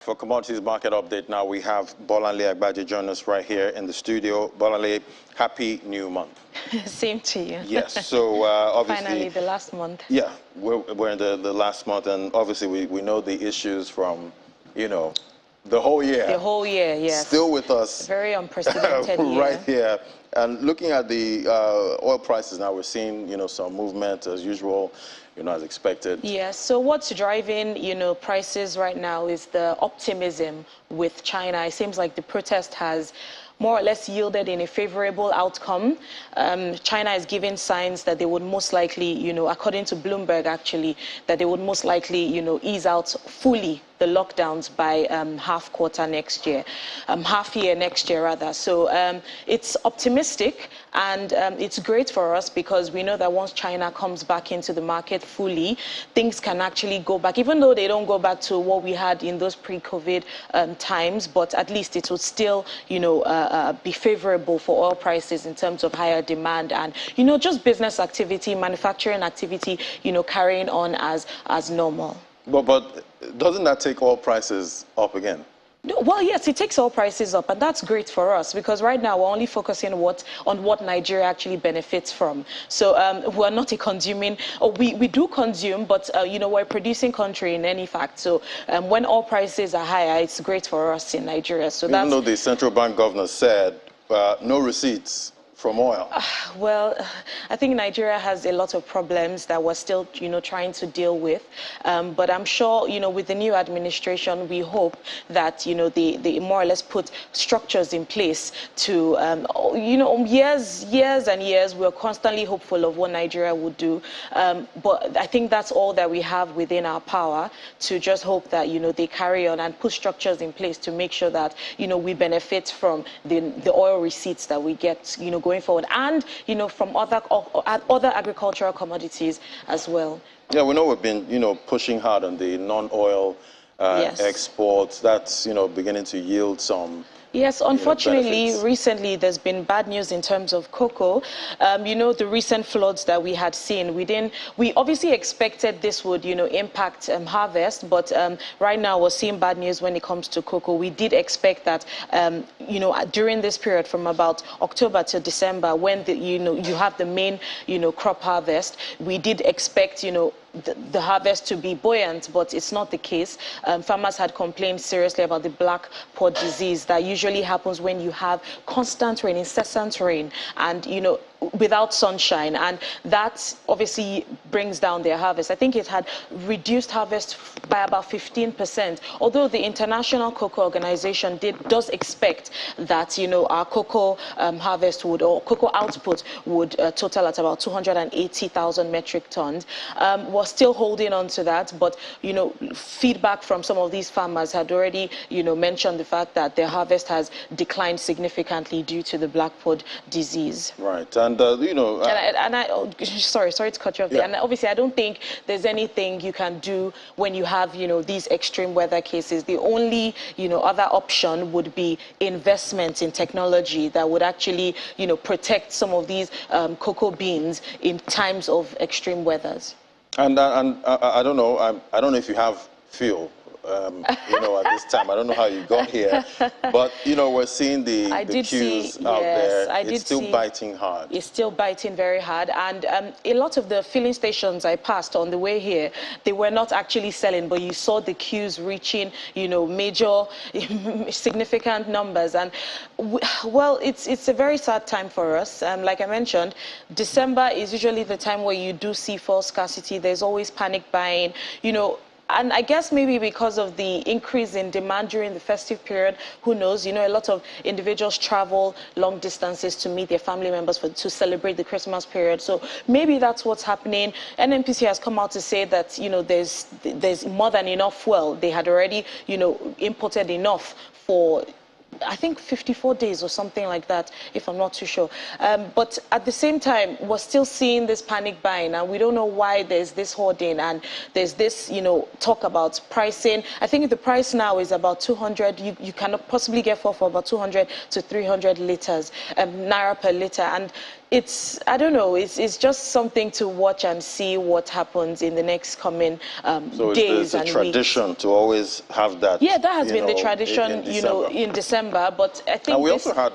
For Commodities Market Update now, we have Bolanle Agbaje joining us right here in the studio. Bolanle, happy new month. Same to you. Yes, so obviously... Finally, the last month. Yeah, we're in the last month, and obviously we know the issues from, you know, the whole year. The whole year, yes. Still with us. Very unprecedented year. Right here. And looking at the oil prices now, we're seeing, you know, some movement as usual, you know, as expected. Yes, so what's driving, you know, prices right now is the optimism with China. It seems like the protest has more or less yielded in a favorable outcome. China is giving signs that they would most likely, you know, according to Bloomberg actually, that they would most likely, you know, ease out fully the lockdowns by half year next year rather. So it's optimistic, and it's great for us because we know that once China comes back into the market fully, things can actually go back, even though they don't go back to what we had in those pre-COVID times, but at least it will still, you know, be favorable for oil prices in terms of higher demand and, you know, just business activity, manufacturing activity, you know, carrying on as normal. But doesn't that take oil prices up again? Well, yes, it takes oil prices up, and that's great for us because right now we're only focusing on what Nigeria actually benefits from. So we're not a consuming, we do consume, but you know, we're a producing country in any fact. So when oil prices are higher, it's great for us in Nigeria. So even though the central bank governor said no receipts from oil. Well, I think Nigeria has a lot of problems that we're still, you know, trying to deal with. But I'm sure, you know, with the new administration, we hope that, you know, they more or less put structures in place to, you know, years and years, we're constantly hopeful of what Nigeria would do. But I think that's all that we have within our power, to just hope that, you know, they carry on and put structures in place to make sure that, you know, we benefit from the oil receipts that we get, you know, going forward, and, you know, from other agricultural commodities as well. Yeah, we know we've been, you know, pushing hard on the non-oil yes. exports. That's, you know, beginning to yield some. Yes, unfortunately, recently there's been bad news in terms of cocoa. You know, the recent floods that we had seen, we obviously expected this would, you know, impact harvest, but right now we're seeing bad news when it comes to cocoa. We did expect that, you know, during this period from about October to December, when you know, you have the main, you know, crop harvest, we did expect, you know, the harvest to be buoyant, but it's not the case. Farmers had complained seriously about the black pod disease that usually happens when you have constant rain, incessant rain, and, you know, without sunshine, and that obviously brings down their harvest. I think it had reduced harvest by about 15%, although the International Cocoa Organization does expect that, you know, our cocoa harvest would, or cocoa output would total at about 280,000 metric tons. We're still holding on to that, but, you know, feedback from some of these farmers had already, you know, mentioned the fact that their harvest has declined significantly due to the black pod disease. Right. And, you know... sorry to cut you off there. And obviously, I don't think there's anything you can do when you have, you know, these extreme weather cases. The only, you know, other option would be investment in technology that would actually, you know, protect some of these cocoa beans in times of extreme weathers. And I don't know. I don't know if you have fuel. You know, at this time, I don't know how you got here, but, you know, we're seeing the queues out there. It's still biting hard. It's still biting very hard, and a lot of the filling stations I passed on the way here, they were not actually selling, but you saw the queues reaching, you know, major, significant numbers, and well, it's a very sad time for us. Like I mentioned, December is usually the time where you do see fuel scarcity. There's always panic buying, you know. And I guess maybe because of the increase in demand during the festive period, who knows, you know, a lot of individuals travel long distances to meet their family members to celebrate the Christmas period. So maybe that's what's happening. NNPC has come out to say that, you know, there's more than enough fuel. They had already, you know, imported enough for, I think, 54 days or something like that, if I'm not too sure. But at the same time, we're still seeing this panic buying, and we don't know why there's this hoarding, and there's this, you know, talk about pricing. I think the price now is about 200. You cannot possibly get for about 200 to 300 liters, naira per liter. And I don't know, it's just something to watch and see what happens in the next coming days and weeks. So it's a tradition to always have that. Yeah, that has been the tradition, in December. But I think and we also had,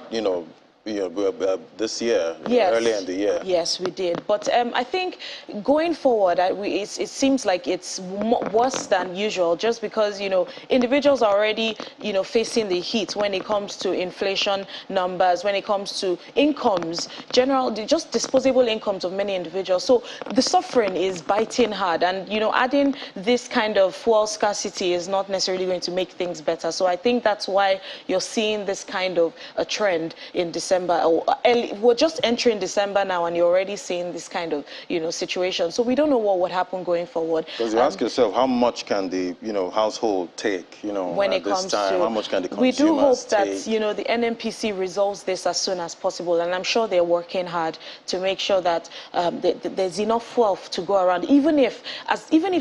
this year, earlier in the year. Yes, we did. But I think going forward, it seems like it's worse than usual, just because, individuals are already, facing the heat when it comes to inflation numbers, when it comes to incomes, just disposable incomes of many individuals. So the suffering is biting hard. And, adding this kind of fuel scarcity is not necessarily going to make things better. So I think that's why you're seeing this kind of a trend in December. We're just entering December now, and you're already seeing this kind of, situation. So we don't know what would happen going forward. Because you ask yourself, how much can the, household take, when it comes to, how much can the consumers we do hope that, take? the NNPC resolves this as soon as possible, and I'm sure they're working hard to make sure that there's enough fuel to go around, even if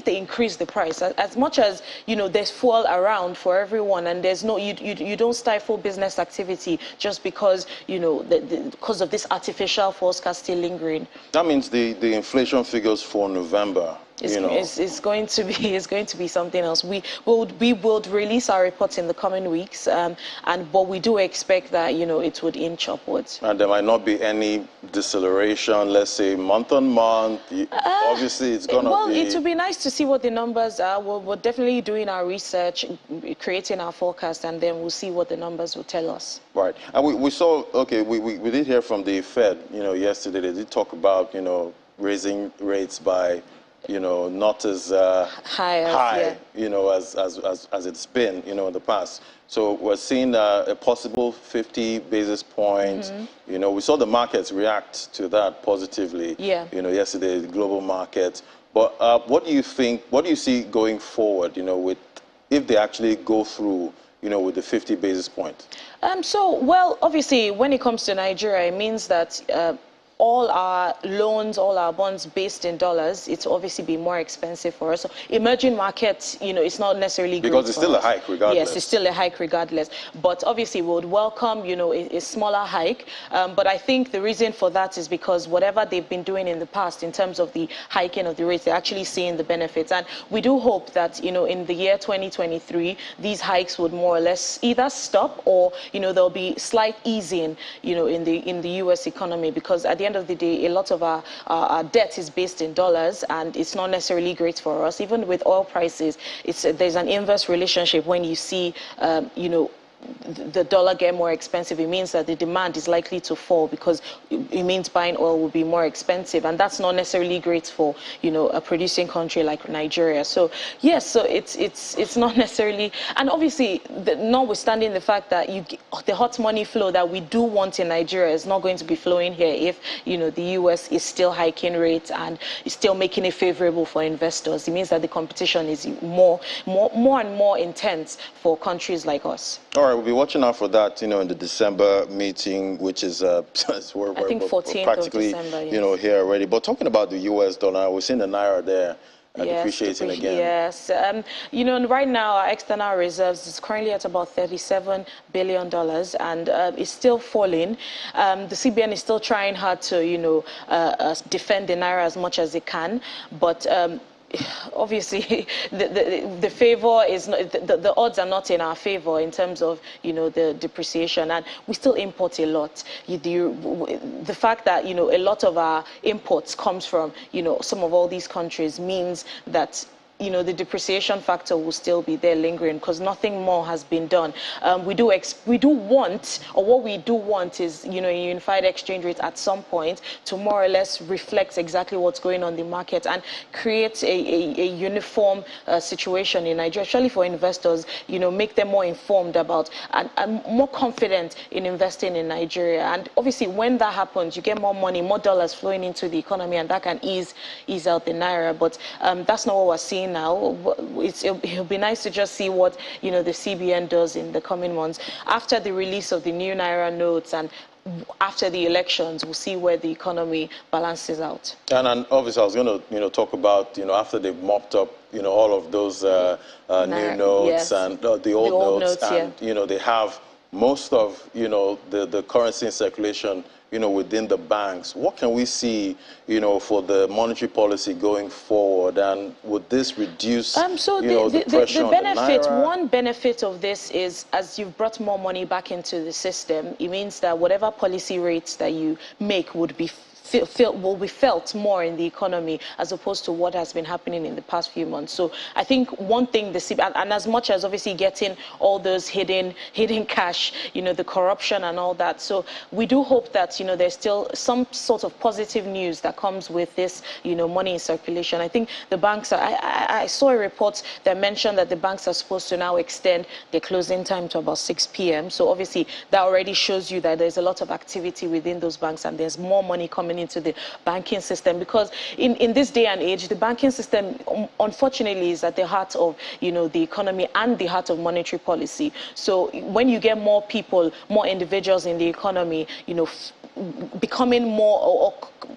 they increase the price, as much as, there's fuel around for everyone, and there's no, you don't stifle business activity just because, because of this artificial fuel scarcity lingering. That means the inflation figures for November, it's going to be something else. We will release our reports in the coming weeks, but we do expect that it would inch upwards. And there might not be any deceleration, let's say month on month. Obviously, it's gonna be. Well, it would be nice to see what the numbers are. We're definitely doing our research, creating our forecast, and then we'll see what the numbers will tell us. Right, and we saw. Okay, we did hear from the Fed. Yesterday they did talk about raising rates by. Not as high, as it's been, in the past. So we're seeing a possible 50 basis points. We saw the markets react to that positively. Yeah. Yesterday, the global market. But what do you think? What do you see going forward? If they actually go through, with the 50 basis points. Well, obviously, when it comes to Nigeria, it means that. All our loans, all our bonds based in dollars, it's obviously be more expensive for us. So emerging markets, it's not necessarily great because it's still a hike regardless. Yes, it's still a hike regardless. But obviously we would welcome, a smaller hike. But I think the reason for that is because whatever they've been doing in the past in terms of the hiking of the rates, they're actually seeing the benefits. And we do hope that, in the year 2023, these hikes would more or less either stop or, there'll be slight easing, in the US economy, because at the end of the day, a lot of our debt is based in dollars, and it's not necessarily great for us. Even with oil prices, there's an inverse relationship. When you see, the dollar get more expensive, it means that the demand is likely to fall, because it means buying oil will be more expensive, and that's not necessarily great for a producing country like Nigeria. So yes, so it's not necessarily, and obviously notwithstanding the fact that the hot money flow that we do want in Nigeria is not going to be flowing here if the US is still hiking rates and is still making it favorable for investors. It means that the competition is more and more intense for countries like us. All right, we'll be watching out for that, in the December meeting, which is I think 14th practically, of December, yes. Here already. But talking about the US dollar, we're seeing the naira there depreciating again. Yes, right now our external reserves is currently at about $37 billion, and it's still falling. The CBN is still trying hard to, defend the naira as much as it can, but obviously the favor is not, the odds are not in our favor in terms of the depreciation, and we still import a lot. The fact that a lot of our imports comes from some of all these countries means that the depreciation factor will still be there lingering, because nothing more has been done. We do want, or what we do want is, a unified exchange rate at some point to more or less reflect exactly what's going on in the market and create a uniform situation in Nigeria, especially for investors, make them more informed about and more confident in investing in Nigeria. And obviously when that happens, you get more money, more dollars flowing into the economy, and that can ease out the naira. But that's not what we're seeing now. It'll be nice to just see what the CBN does in the coming months after the release of the new naira notes, and after the elections. We'll see where the economy balances out. And obviously I was going to talk about after they've mopped up all of those new notes, yes, and the old notes, and they have most of, the currency in circulation, within the banks. What can we see, for the monetary policy going forward? And would this reduce, the pressure on the naira? One benefit of this is, as you've brought more money back into the system, it means that whatever policy rates that you make would be will be felt more in the economy as opposed to what has been happening in the past few months. So I think one thing and as much as obviously getting all those hidden cash, the corruption and all that. So we do hope that, there's still some sort of positive news that comes with this, money in circulation. I think the banks I saw a report that mentioned that the banks are supposed to now extend their closing time to about 6 p.m. So obviously that already shows you that there's a lot of activity within those banks and there's more money coming into the banking system, because in this day and age, the banking system, unfortunately, is at the heart of, the economy and the heart of monetary policy. So when you get more people, more individuals in the economy, becoming more, or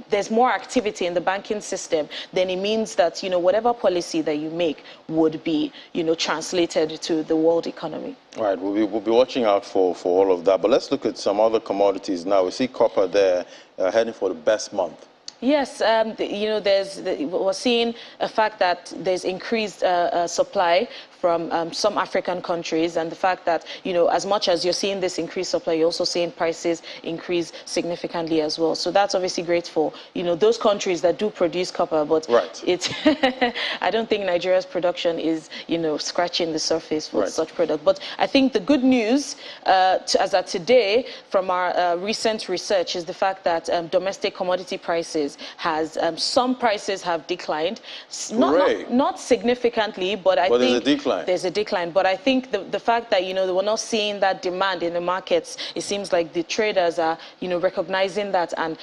there's more activity in the banking system, then it means that, whatever policy that you make would be, translated to the world economy. All right, we'll be watching out for all of that. But let's look at some other commodities now. We see copper there heading for the best month. Yes, we're seeing a fact that there's increased supply from some African countries, and the fact that, as much as you're seeing this increased supply, you're also seeing prices increase significantly as well. So that's obviously great for, those countries that do produce copper, but it's, I don't think Nigeria's production is, scratching the surface for such product. But I think the good news, as at today, from our recent research, is the fact that domestic commodity prices some prices have declined, not significantly, but I think there's a decline. There's a decline, but I think the fact that, we're not seeing that demand in the markets, it seems like the traders are, recognizing that and,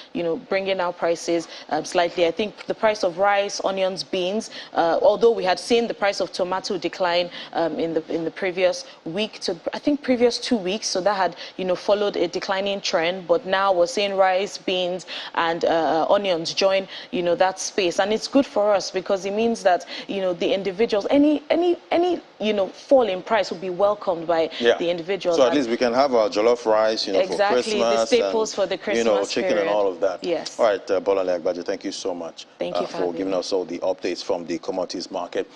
bringing down prices slightly. I think the price of rice, onions, beans, although we had seen the price of tomato decline in the previous week to, I think, previous 2 weeks, so that had, followed a declining trend, but now we're seeing rice, beans, and onions join, that space. And it's good for us because it means that, the individuals, any fall in price will be welcomed by the individuals. So at least we can have our jollof rice, exactly, for Christmas. The staples for the Christmas chicken period. And all of that. Yes. All right, Bolanle Agbaje, thank you so much for giving us all the updates from the commodities market.